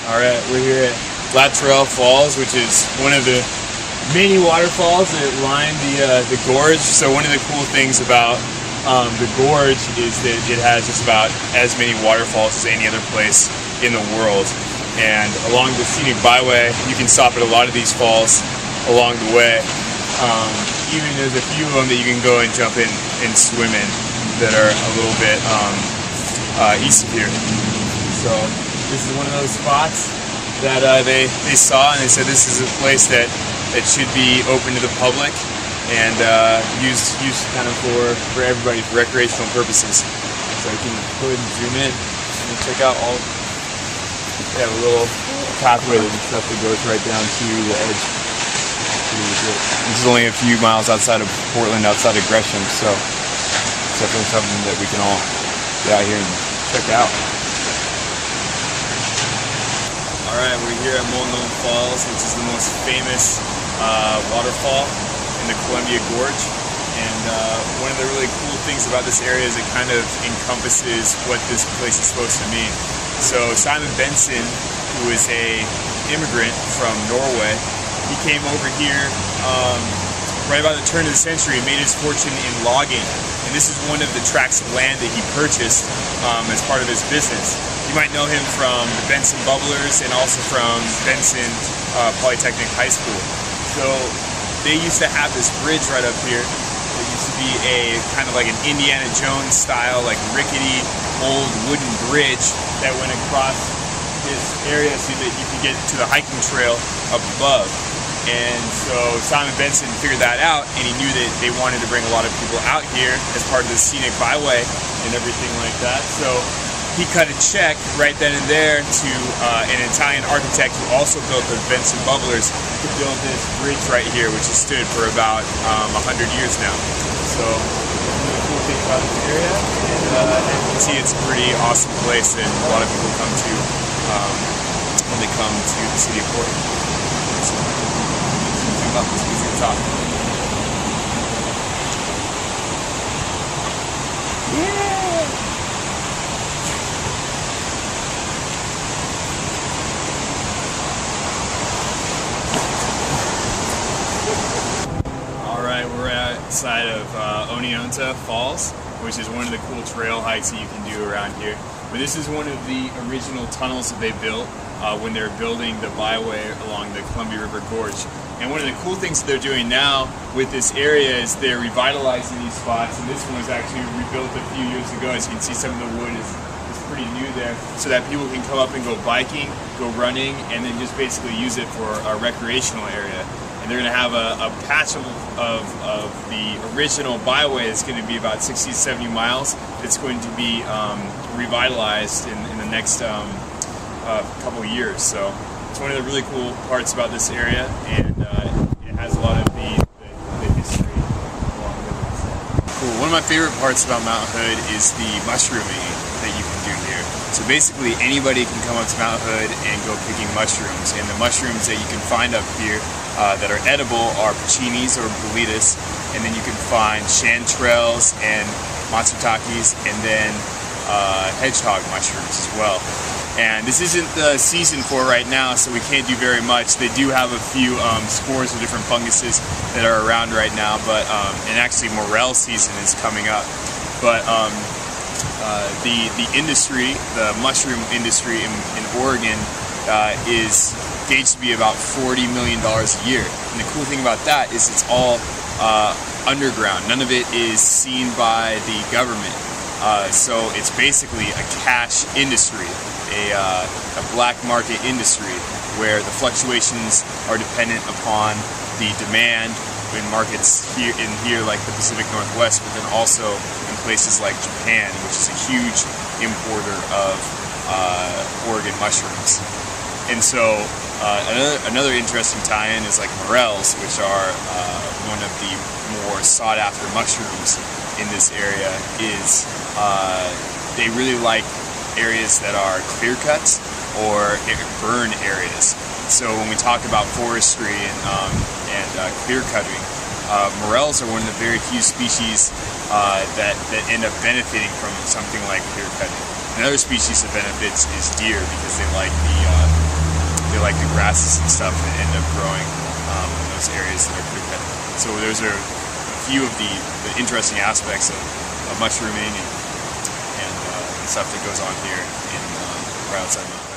Alright, we're here at Latrell Falls, which is one of the many waterfalls that line the gorge. So one of the cool things about the gorge is that it has just about as many waterfalls as any other place in the world. And along the scenic byway, you can stop at a lot of these falls along the way. Even there's a few of them that you can go and jump in and swim in that are a little bit east of here. So this is one of those spots that they saw, and they said this is a place that should be open to the public and used kind of for everybody for recreational purposes. So you can go ahead and zoom in and check out all. They have a little pathway and stuff that goes right down to the edge. This is only a few miles outside of Portland, outside of Gresham, so it's definitely something that we can all get out here and check out. Alright, we're here at Multnomah Falls, which is the most famous waterfall in the Columbia Gorge. And one of the really cool things about this area is it kind of encompasses what this place is supposed to mean. So Simon Benson, who is an immigrant from Norway, he came over here right about the turn of the century and made his fortune in logging. And this is one of the tracts of land that he purchased as part of his business. You might know him from the Benson Bubblers and also from Benson Polytechnic High School. So they used to have this bridge right up here. It used to be a kind of like an Indiana Jones style, like rickety old wooden bridge that went across this area so that you could get to the hiking trail up above. And so Simon Benson figured that out, and he knew that they wanted to bring a lot of people out here as part of the scenic byway and everything like that. So he cut a check right then and there to an Italian architect who also built the Benson Bubblers to build this bridge right here, which has stood for about 100 years now. So really cool thing about this area, and as you can see, it's a pretty awesome place that a lot of people come to when they come to the city of Portland. So, let's get to the top. Yeah! We're outside of Oneonta Falls, which is one of the cool trail hikes that you can do around here. But this is one of the original tunnels that they built when they were building the byway along the Columbia River Gorge. And one of the cool things that they're doing now with this area is they're revitalizing these spots, and this one was actually rebuilt a few years ago. As you can see, some of the wood is pretty new there, so that people can come up and go biking, go running, and then just basically use it for a recreational area. They're going to have a patch of the original byway that's going to be about 60 to 70 miles. It's going to be revitalized in the next couple of years. So it's one of the really cool parts about this area, and it has a lot of the history along with it. Cool. One of my favorite parts about Mount Hood is the mushrooming that you can do here. So basically anybody can come up to Mount Hood and go picking mushrooms, and the mushrooms that you can find up here that are edible are porcinis or bolitas, and then you can find chanterelles and matsutakis, and then hedgehog mushrooms as well. And this isn't the season for right now, so we can't do very much. They do have a few spores of different funguses that are around right now, but and actually morel season is coming up. But the industry, the mushroom industry in Oregon is gauged to be about $40 million a year. And the cool thing about that is it's all underground. None of it is seen by the government. So it's basically a cash industry, a black market industry where the fluctuations are dependent upon the demand in markets here like the Pacific Northwest, but then also in places like Japan, which is a huge importer of Oregon mushrooms. And so another interesting tie-in is like morels, which are one of the more sought-after mushrooms in this area. Is they really like areas that are clear cuts or burn areas. So when we talk about forestry and clear cutting, morels are one of the very few species that end up benefiting from something like clear cutting. Another species that benefits is deer, because they like the they like the grasses and stuff that end up growing in those areas that are clear cut. So those are a few of the interesting aspects of mushrooming and stuff that goes on here in right outside the